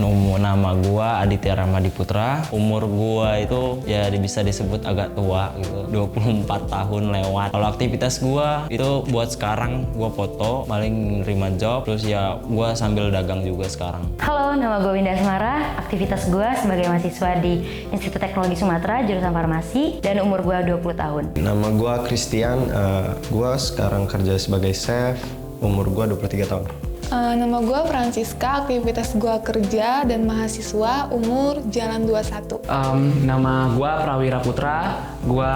Nama gua Aditya Ramadi Putra. Umur gua itu ya bisa disebut agak tua gitu. 24 tahun lewat. Kalau aktivitas gua itu buat sekarang gua foto, paling nerima job, terus ya gua sambil dagang juga sekarang. Halo, nama gue Winda Asmara. Aktivitas gue sebagai mahasiswa di Institut Teknologi Sumatera, jurusan farmasi, dan umur gue 20 tahun. Nama gue Christian, gue sekarang kerja sebagai chef, umur gue 23 tahun. Nama gue Francisca, aktivitas gue kerja dan mahasiswa, umur jalan 21. Nama gue Prawira Putra, gue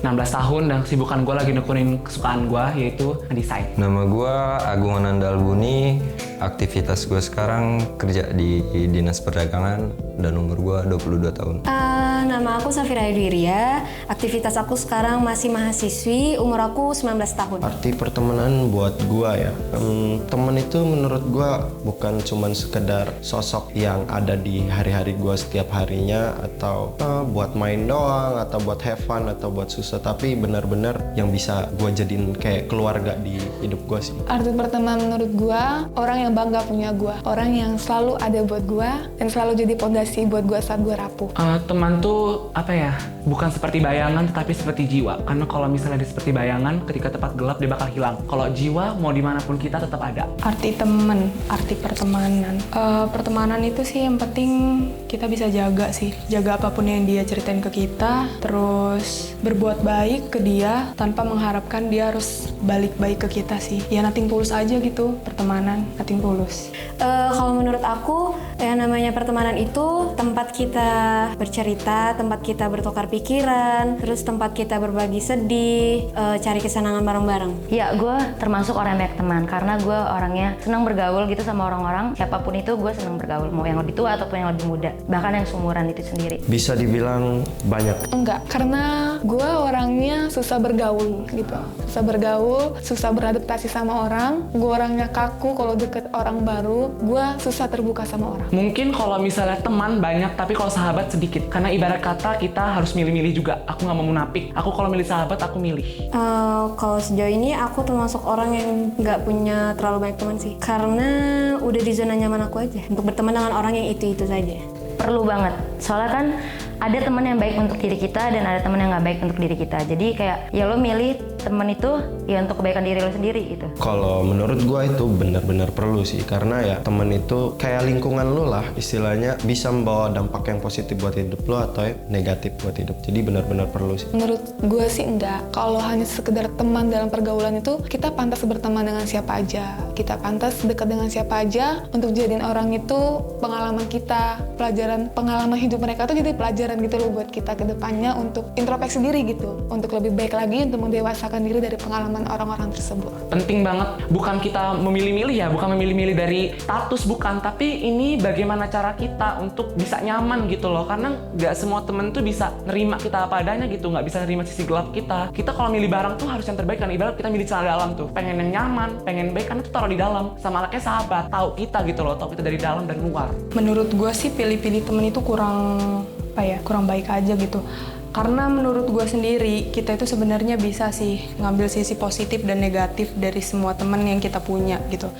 16 tahun dan kesibukan gue lagi nekunin kesukaan gue yaitu ngedesain. Nama gue Agung Ananda Albuni, aktivitas gue sekarang kerja di Dinas Perdagangan dan umur gue 22 tahun. Nama aku Safira Edwiria, aktivitas aku sekarang masih mahasiswi, umur aku 19 tahun. Arti pertemanan buat gue ya, temen itu menurut gue bukan cuman sekedar sosok yang ada di hari-hari gue setiap harinya atau buat main doang atau buat have fun atau buat susah, tapi benar-benar yang bisa gue jadiin kayak keluarga di hidup gue sih. Arti pertemanan menurut gue, orang yang bangga punya gue, orang yang selalu ada buat gue dan selalu jadi fondasi buat gue saat gue rapuh. Teman tuh apa ya, bukan seperti bayangan tetapi seperti jiwa. Karena kalau misalnya dia seperti bayangan, ketika tempat gelap dia bakal hilang. Kalau jiwa mau dimanapun kita tetap ada. Arti teman, arti pertemanan. Pertemanan itu sih yang penting kita bisa jaga sih. Jaga apapun yang dia ceritain ke kita, terus berbuat baik ke dia tanpa mengharapkan dia harus balik baik ke kita sih. Ya nothing tulus aja gitu, pertemanan, nothing tulus. Kalau menurut aku, yang namanya pertemanan itu tempat kita bercerita, tempat kita bertukar pikiran, terus tempat kita berbagi sedih, cari kesenangan bareng-bareng. Ya, gue termasuk orang yang banyak teman karena gue orangnya senang bergaul gitu sama orang-orang. Siapapun itu gue senang bergaul, mau yang lebih tua ataupun yang lebih muda, bahkan yang seumuran itu sendiri. Bisa dibilang banyak. Enggak, karena gue orangnya susah bergaul gitu. Susah bergaul, susah beradaptasi sama orang. Gue orangnya kaku kalau deket orang baru. Gue susah terbuka sama orang. Mungkin kalau misalnya teman banyak, tapi kalau sahabat sedikit. Karena ibarat kata kita harus milih-milih juga. Aku nggak mau munafik. Aku kalau milih sahabat, aku milih. Kalau sejauh ini aku termasuk orang yang nggak punya terlalu banyak teman sih. Karena udah di zona nyaman aku aja. Untuk berteman dengan orang yang itu-itu saja. Perlu banget, soalnya kan ada teman yang baik untuk diri kita dan ada teman yang nggak baik untuk diri kita. Jadi kayak ya lo milih teman itu ya untuk kebaikan diri lo sendiri gitu. Kalau menurut gue itu benar-benar perlu sih, karena ya temen itu kayak lingkungan lo lah istilahnya, bisa membawa dampak yang positif buat hidup lo atau negatif buat hidup. Jadi benar-benar perlu sih. Menurut gue sih enggak. Kalau hanya sekedar teman dalam pergaulan itu, kita pantas berteman dengan siapa aja. Kita pantas dekat dengan siapa aja untuk jadiin orang itu pengalaman kita, pengalaman hidup mereka tuh jadi pelajaran gitu loh buat kita ke depannya untuk introspeksi diri gitu. Untuk lebih baik lagi untuk mendewasakan diri dari pengalaman orang-orang tersebut. Penting banget, bukan kita memilih-milih ya, bukan memilih-milih dari status, bukan, tapi ini bagaimana cara kita untuk bisa nyaman gitu loh, karena nggak semua temen tuh bisa nerima kita apa adanya gitu, nggak bisa nerima sisi gelap kita. Kita kalau milih barang tuh harus yang terbaik kan, ibarat kita milih celana dalam tuh, pengen yang nyaman, pengen baik, karena tuh taruh di dalam, sama anaknya sahabat, tahu kita gitu loh, tahu kita dari dalam dan luar. Menurut gue sih pilih-pilih temen itu kurang baik aja gitu. Karena menurut gue sendiri, kita itu sebenarnya bisa sih ngambil sisi positif dan negatif dari semua teman yang kita punya gitu.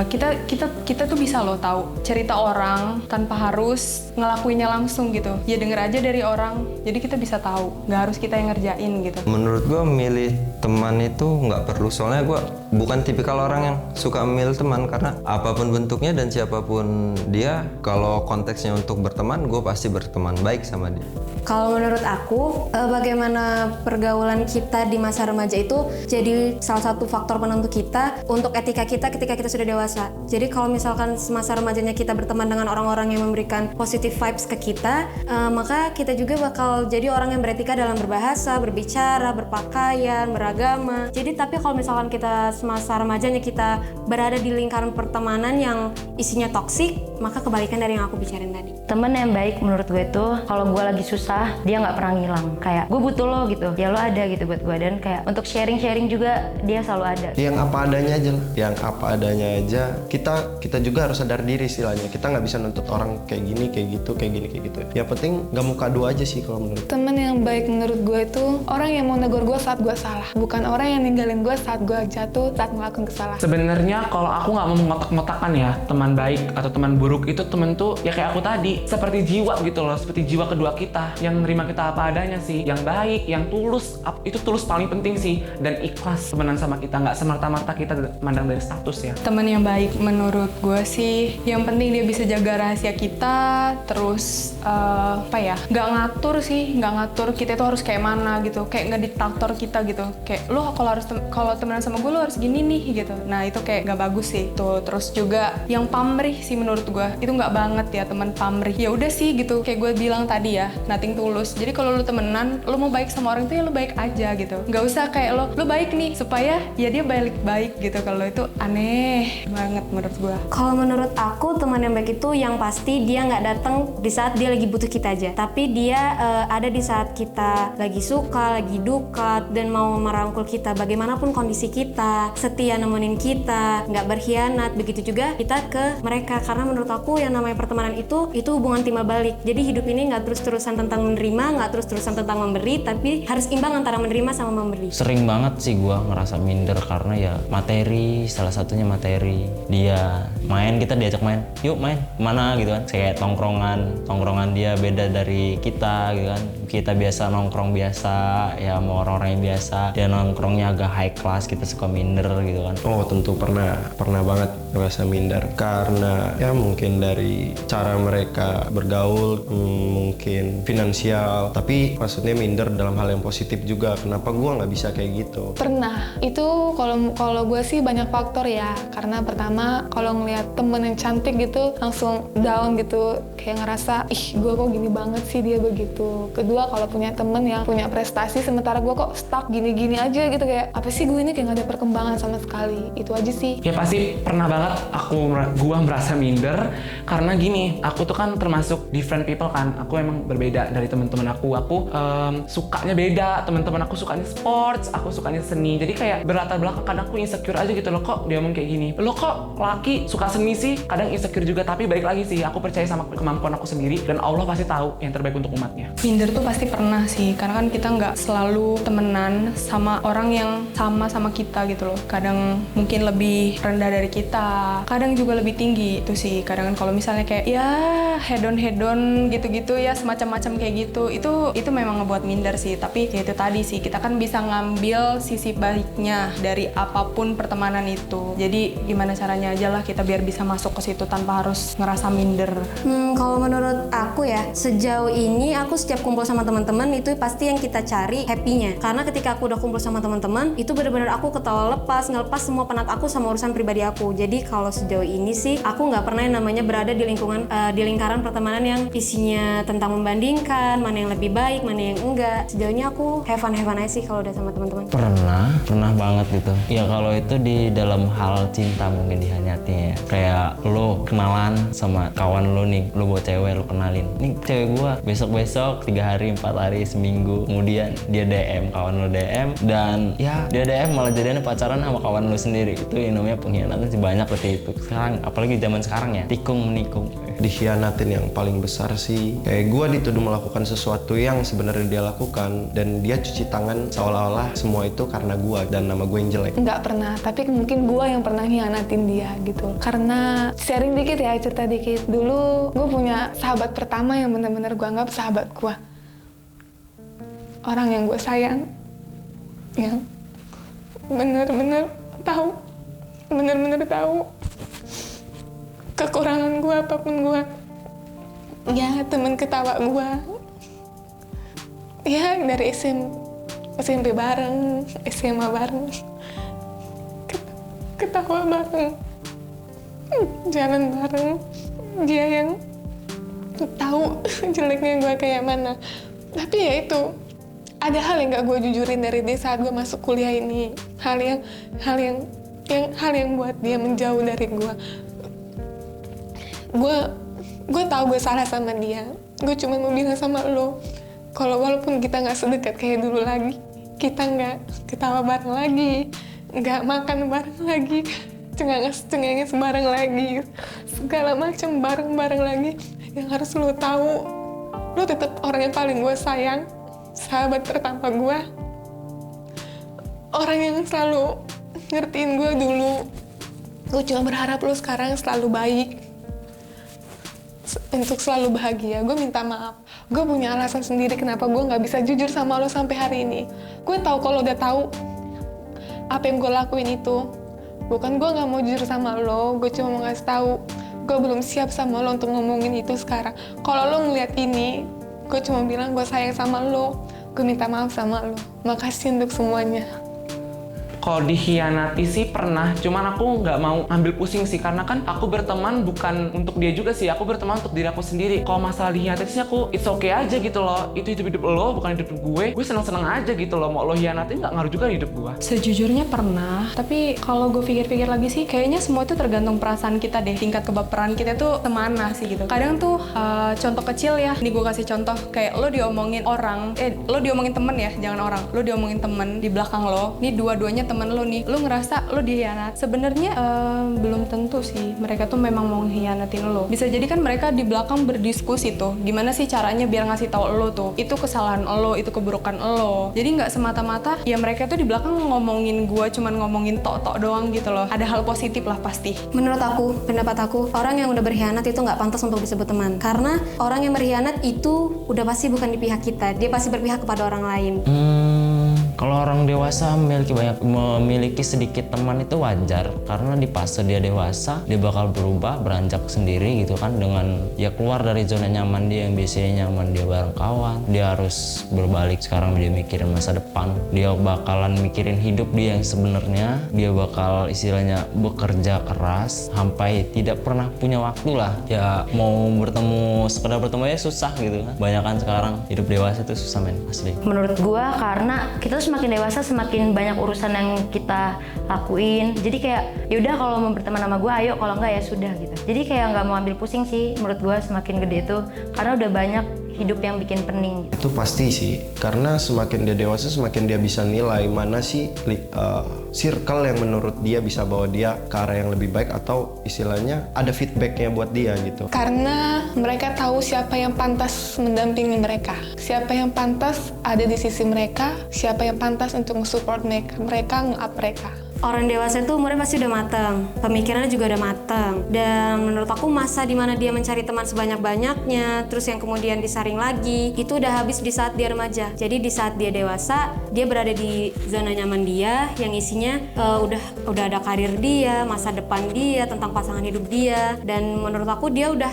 Kita tuh bisa loh tahu cerita orang tanpa harus ngelakuinnya langsung gitu. Ya denger aja dari orang, jadi kita bisa tahu, nggak harus kita yang ngerjain gitu. Menurut gue milih teman itu nggak perlu, soalnya gue bukan tipikal orang yang suka memilih teman, karena apapun bentuknya dan siapapun dia, kalau konteksnya untuk berteman, gue pasti berteman baik sama dia. Kalau menurut aku, bagaimana pergaulan kita di masa remaja itu jadi salah satu faktor penentu kita untuk etika kita ketika kita sudah dewasa. Jadi kalau misalkan semasa remajanya kita berteman dengan orang-orang yang memberikan positive vibes ke kita, maka kita juga bakal jadi orang yang beretika dalam berbahasa, berbicara, berpakaian, beragama. Jadi tapi kalau misalkan kita semasa remajanya kita berada di lingkaran pertemanan yang isinya toksik, maka kebalikan dari yang aku bicarain tadi. Temen yang baik menurut gue tuh kalau gue lagi susah dia nggak pernah ngilang. Kayak gue butuh lo gitu, ya lo ada gitu buat gue, dan kayak untuk sharing juga dia selalu ada. Yang apa adanya aja lah, yang apa adanya aja. Kita juga harus sadar diri istilahnya. Kita nggak bisa nuntut orang kayak gini, kayak gitu, kayak gini, kayak gitu. Yang penting nggak muka dua aja sih kalau menurut. Temen yang baik menurut gue itu orang yang mau negur gue saat gue salah, bukan orang yang ninggalin gue saat gue jatuh, saat melakukan kesalahan. Sebenarnya kalau aku nggak mau mengotak-ngotakan ya teman baik atau teman buruk buruk itu temen tuh ya kayak aku tadi, seperti jiwa gitu loh, seperti jiwa kedua kita yang nerima kita apa adanya sih, yang baik, yang tulus. Itu tulus paling penting sih, dan ikhlas temenan sama kita, nggak semerta-merta kita mandang dari status ya. Teman yang baik menurut gue sih, yang penting dia bisa jaga rahasia kita, terus nggak ngatur kita itu harus kayak mana gitu, kayak nggak diktator kita gitu, kayak lo kalau temenan sama gue lo harus gini nih gitu. Nah itu kayak nggak bagus sih tuh. Terus juga yang pamrih sih menurut gue, itu nggak banget ya teman pamrih. Ya udah sih gitu, kayak gue bilang tadi ya, nothing tulus. Jadi kalau lo temenan, lo mau baik sama orang tuh ya lo baik aja gitu, nggak usah kayak lo baik nih supaya ya dia baik gitu. Kalau itu aneh banget menurut gue. Kalau menurut aku teman yang baik itu yang pasti dia nggak datang di saat dia lagi butuh kita aja, tapi dia ada di saat kita lagi suka, lagi duka, dan mau merangkul kita bagaimanapun kondisi kita, setia nemenin kita, nggak berkhianat. Begitu juga kita ke mereka, karena menurut aku yang namanya pertemanan itu hubungan timbal balik. Jadi hidup ini nggak terus-terusan tentang menerima, nggak terus-terusan tentang memberi, tapi harus imbang antara menerima sama memberi. Sering banget sih gue ngerasa minder karena ya materi, salah satunya materi. Dia main, kita diajak main, yuk main mana gitu kan, kayak tongkrongan dia beda dari kita gitu kan. Kita biasa nongkrong biasa ya sama orang-orang yang biasa, dia nongkrongnya agak high class, kita suka minder gitu kan. Oh tentu pernah banget ngerasa minder karena ya mungkin dari cara mereka bergaul, mungkin finansial, tapi maksudnya minder dalam hal yang positif juga. Kenapa gua nggak bisa kayak gitu? Pernah. Itu kalau gue sih banyak faktor ya. Karena pertama kalau ngeliat temen yang cantik gitu langsung down gitu, kayak ngerasa ih gue kok gini banget sih dia begitu. Kedua kalau punya temen yang punya prestasi sementara gue kok stuck gini-gini aja gitu, kayak apa sih gue ini, kayak gak ada perkembangan sama sekali. Itu aja sih. Ya pasti pernah banget gua merasa minder karena gini, aku tuh kan termasuk different people kan. Aku emang berbeda dari teman-teman aku. Aku sukanya beda. Teman-teman aku sukanya sports, aku sukanya seni. Jadi kayak berlatar belakang, kadang aku insecure aja gitu loh, kok dia ngomong kayak gini. Lo kok laki suka seni sih? Kadang insecure juga, tapi balik lagi sih, aku percaya sama kemampuan aku sendiri dan Allah pasti tahu yang terbaik untuk umatnya. Minder tuh pasti pernah sih, karena kan kita nggak selalu temenan sama orang yang sama kita gitu loh. Kadang mungkin lebih rendah dari kita, kadang juga lebih tinggi itu sih. Kadang kan kalau misalnya kayak ya head on gitu-gitu ya, semacam-macam kayak gitu, itu memang ngebuat minder sih. Tapi kayak itu tadi sih, kita kan bisa ngambil sisi baiknya dari apapun pertemanan itu. Jadi gimana caranya aja lah kita biar bisa masuk ke situ tanpa harus ngerasa minder. Kalau menurut aku ya, sejauh ini aku setiap kumpul sama teman-teman itu pasti yang kita cari happy-nya. Karena ketika aku udah kumpul sama teman-teman, itu benar-benar aku ketawa lepas, ngelepas semua penat aku sama urusan pribadi aku. Jadi kalau sejauh ini sih, aku nggak pernah yang namanya berada di lingkaran pertemanan yang isinya tentang membandingkan, mana yang lebih baik, mana yang enggak. Sejauh ini aku have fun aja sih kalau udah sama teman-teman. Pernah banget gitu. Ya kalau itu di dalam hal cinta mungkin dihanyatinya ya. Kayak lo kenalan sama kawan lo nih, lo bawa cewek, lo kenalin. Nih cewek gua, besok-besok 3 hari, 4 hari, seminggu. Kemudian dia DM, kawan lo DM. Dan ya dia DM malah jadinya pacaran sama kawan lo sendiri. Itu yang namanya pengkhianatan sih, banyak seperti itu. Sekarang, apalagi zaman sekarang ya, tikung menikung. Dikhianatin yang paling besar sih, kayak gue dituduh melakukan sesuatu yang sebenarnya dia lakukan, dan dia cuci tangan seolah-olah semua itu karena gue dan nama gue yang jelek. Nggak pernah, tapi mungkin gue yang pernah ngianatin dia gitu. Karena sharing dikit ya, cerita dikit. Dulu gue punya sahabat pertama yang bener-bener gue anggap sahabat gue. Orang yang gue sayang, yang bener-bener tahu kekurangan gue apapun gue. Ya teman ketawa gue. Ya dari SMP bareng, SMA bareng. Ketawa bareng. Jalan bareng. Dia yang tahu jeleknya gue kayak mana. Tapi ya itu, ada hal yang gak gue jujurin dari dia saat gue masuk kuliah ini. Hal yang buat dia menjauh dari gue. Gue tahu gue salah sama dia. Gue cuma mau bilang sama lo, kalau walaupun kita nggak sedekat kayak dulu lagi, kita nggak ketawa bareng lagi, nggak makan bareng lagi, cengenges bareng lagi, segala macam bareng lagi. Yang harus lo tahu, lo tetap orang yang paling gue sayang, sahabat pertama gue, orang yang selalu ngertiin gue dulu. Gue cuma berharap lo sekarang selalu baik. untuk selalu bahagia. Gue minta maaf. Gue punya alasan sendiri kenapa gue nggak bisa jujur sama lo sampai hari ini. Gue tahu kalau udah tahu apa yang gue lakuin itu. Bukan gue nggak mau jujur sama lo, gue cuma mau ngasih tahu gue belum siap sama lo untuk ngomongin itu sekarang. Kalau lo ngeliat ini, gue cuma bilang gue sayang sama lo. Gue minta maaf sama lo. Makasih untuk semuanya. Kalau dikhianati sih pernah, cuman aku nggak mau ambil pusing sih, karena kan aku berteman bukan untuk dia juga sih, aku berteman untuk diri aku sendiri. Kalau masalah dikhianati sih aku it's okay aja gitu loh, itu hidup lo bukan hidup gue seneng-seneng aja gitu loh, mau lo hianatin nggak ngaruh juga hidup gue. Sejujurnya pernah, tapi kalau gue pikir-pikir lagi sih, kayaknya semua itu tergantung perasaan kita deh, tingkat kebaperan kita tuh kemana sih gitu. Kadang tuh contoh kecil ya, ini gue kasih contoh, kayak lo diomongin orang, lo diomongin temen ya, jangan orang, lo diomongin temen di belakang lo, nih dua-duanya temen lo nih, lo ngerasa lo dihianat. Sebenarnya belum tentu sih mereka tuh memang mau mengkhianatin lo. Bisa jadi kan mereka di belakang berdiskusi tuh, gimana sih caranya biar ngasih tahu lo tuh, itu kesalahan lo, itu keburukan lo. Jadi nggak semata-mata ya mereka tuh di belakang ngomongin gue, cuman ngomongin tok-tok doang gitu loh. Ada hal positif lah pasti. Menurut aku, pendapat aku, orang yang udah berkhianat itu nggak pantas untuk disebut teman. Karena orang yang berkhianat itu udah pasti bukan di pihak kita, dia pasti berpihak kepada orang lain. Kalau orang dewasa memiliki sedikit teman itu wajar, karena di fase dia dewasa dia bakal berubah, beranjak sendiri gitu kan, dengan ya keluar dari zona nyaman dia yang biasanya nyaman dia bareng kawan. Dia harus berbalik, sekarang dia mikirin masa depan, dia bakalan mikirin hidup dia yang sebenarnya. Dia bakal istilahnya bekerja keras sampai tidak pernah punya waktu lah, ya mau bertemu, sekedar bertemu ya susah gitu kan. Banyak kan sekarang hidup dewasa itu susah men, asli. Menurut gua karena kita semakin dewasa semakin banyak urusan yang kita lakuin. Jadi kayak yaudah kalau mau berteman sama gua ayo, kalau enggak ya sudah gitu. Jadi kayak nggak mau ambil pusing sih menurut gua semakin gede itu, karena udah banyak hidup yang bikin pening. Itu pasti sih, karena semakin dia dewasa semakin dia bisa nilai mana sih circle yang menurut dia bisa bawa dia ke arah yang lebih baik, atau istilahnya ada feedbacknya buat dia gitu. Karena mereka tahu siapa yang pantas mendampingi mereka, siapa yang pantas ada di sisi mereka, siapa yang pantas untuk nge-support mereka, nge-up mereka. Orang dewasa itu umurnya pasti udah matang, pemikirannya juga udah matang. Dan menurut aku masa dimana dia mencari teman sebanyak-banyaknya, terus yang kemudian disaring lagi, itu udah habis di saat dia remaja. Jadi di saat dia dewasa, dia berada di zona nyaman dia, yang isinya udah ada karir dia, masa depan dia, tentang pasangan hidup dia. Dan menurut aku dia udah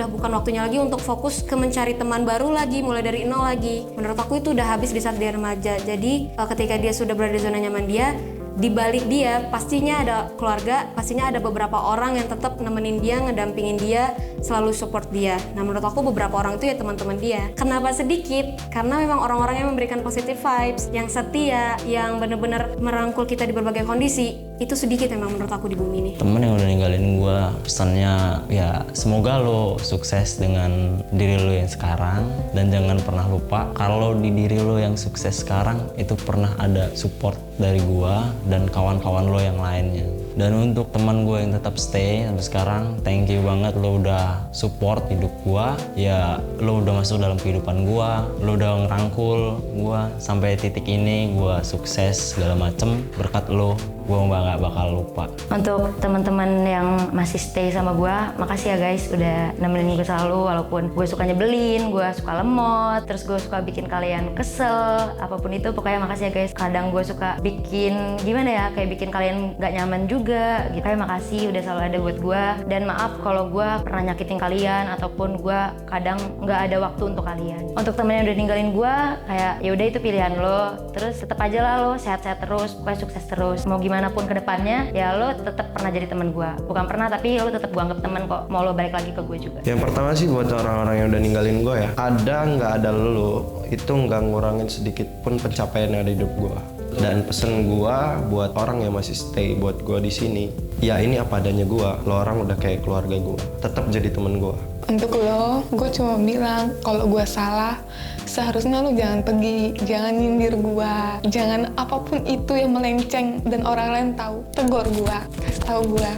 bukan waktunya lagi untuk fokus ke mencari teman baru lagi, mulai dari nol lagi. Menurut aku itu udah habis di saat dia remaja. Jadi ketika dia sudah berada di zona nyaman dia, di balik dia pastinya ada keluarga, pastinya ada beberapa orang yang tetap nemenin dia, ngedampingin dia, selalu support dia. Nah menurut aku beberapa orang itu ya teman-teman dia. Kenapa sedikit? Karena memang orang-orang yang memberikan positive vibes, yang setia, yang benar-benar merangkul kita di berbagai kondisi, itu sedikit memang menurut aku di bumi ini. Temen yang udah ninggalin gue, pesannya ya semoga lo sukses dengan diri lo yang sekarang, dan jangan pernah lupa kalau di diri lo yang sukses sekarang itu pernah ada support dari gue dan kawan-kawan lo yang lainnya. Dan untuk teman gue yang tetap stay sampai sekarang, thank you banget lo udah support hidup gue. Ya lo udah masuk dalam kehidupan gue, lo udah ngerangkul gue sampai titik ini, gue sukses segala macem berkat lo. Gue nggak bakal lupa. Untuk teman-teman yang masih stay sama gue, makasih ya guys udah nemenin gue selalu, walaupun gue suka nyebelin, gue suka lemot, terus gue suka bikin kalian kesel, apapun itu pokoknya makasih ya guys. Kadang gue suka bikin gimana ya, kayak bikin kalian gak nyaman juga gitu. Kayak makasih udah selalu ada buat gue, dan maaf kalau gue pernah nyakitin kalian ataupun gue kadang nggak ada waktu untuk kalian. Untuk temen yang udah ninggalin gue, kayak ya udah itu pilihan lo, terus tetap aja lah lo sehat-sehat terus, pokoknya sukses terus. Mau gimana pun kedepannya, ya lo tetap pernah jadi teman gue. Bukan pernah, tapi lo tetap gue anggap teman kok. Mau lo balik lagi ke gue juga. Yang pertama sih buat orang-orang yang udah ninggalin gue ya, ada nggak ada lo, itu nggak ngurangin sedikit pun pencapaian yang ada di hidup gue. Dan pesen gue buat orang yang masih stay buat gue di sini, ya ini apa adanya gue. Lo orang udah kayak keluarga gue, tetap jadi temen gue. Untuk lo, gue cuma bilang kalau gue salah, seharusnya lo jangan pergi, jangan nyindir gue, jangan apapun itu yang melenceng dan orang lain tahu. Tegur gue, kasih tahu gue,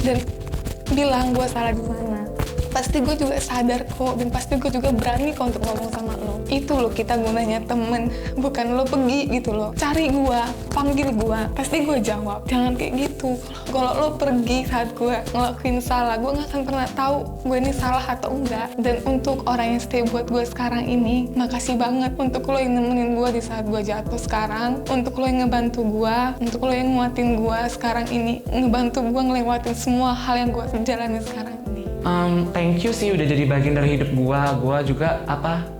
dan bilang gue salah di mana. pasti gue juga sadar kok, dan pasti gue juga berani kok untuk ngomong sama lo. Itu loh kita gunanya temen, bukan lo pergi gitu loh. Cari gue, panggil gue, pasti gue jawab. Jangan kayak gitu. Kalau lo pergi saat gue ngelakuin salah, gue gak akan pernah tahu gue ini salah atau enggak. Dan untuk orang yang stay buat gue sekarang ini, makasih banget untuk lo yang nemenin gue di saat gue jatuh sekarang, untuk lo yang ngebantu gue, untuk lo yang nguatin gue sekarang ini, ngebantu gue ngelewatin semua hal yang gue jalani sekarang ini. Thank you sih udah jadi bagian dari hidup gua juga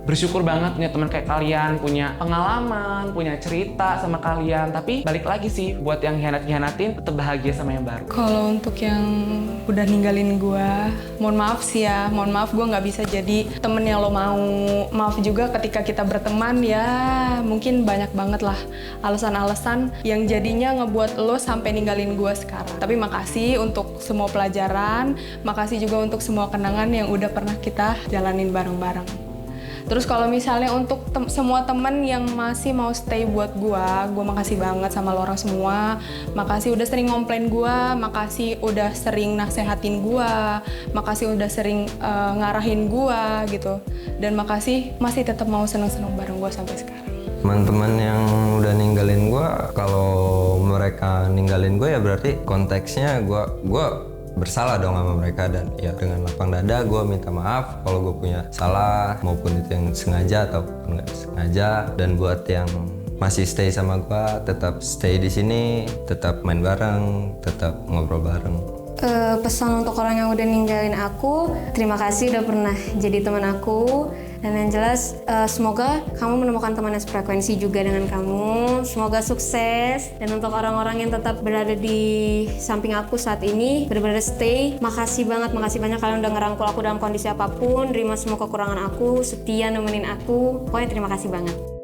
bersyukur banget punya teman kayak kalian, punya pengalaman, punya cerita sama kalian. Tapi balik lagi sih, buat yang hianatin tetap bahagia sama yang baru. Kalau untuk yang udah ninggalin gua, mohon maaf sih ya, mohon maaf gua nggak bisa jadi temen yang lo mau. Maaf juga ketika kita berteman ya, mungkin banyak banget lah alasan-alasan yang jadinya ngebuat lo sampai ninggalin gua sekarang. Tapi makasih untuk semua pelajaran, makasih juga untuk semua kenangan yang udah pernah kita jalanin bareng-bareng. Terus kalau misalnya untuk semua teman yang masih mau stay buat gua makasih banget sama lo orang semua. Makasih udah sering ngomplain gua, makasih udah sering nasehatin gua, makasih udah sering ngarahin gua gitu. Dan makasih masih tetap mau seneng-seneng bareng gua sampai sekarang. Teman-teman yang udah ninggalin gue, kalau mereka ninggalin gue ya berarti konteksnya gue bersalah dong sama mereka, dan ya dengan lapang dada gue minta maaf kalau gue punya salah, maupun itu yang sengaja ataupun nggak sengaja. Dan buat yang masih stay sama gue, tetap stay di sini, tetap main bareng, tetap ngobrol bareng. Pesan untuk orang yang udah ninggalin aku, terima kasih udah pernah jadi teman aku. Dan yang jelas, semoga kamu menemukan teman yang frekuensi juga dengan kamu. Semoga sukses. Dan untuk orang-orang yang tetap berada di samping aku saat ini, benar-benar stay. Makasih banyak kalian udah ngerangkul aku dalam kondisi apapun, terima semua kekurangan aku, setia nemenin aku. Pokoknya terima kasih banget.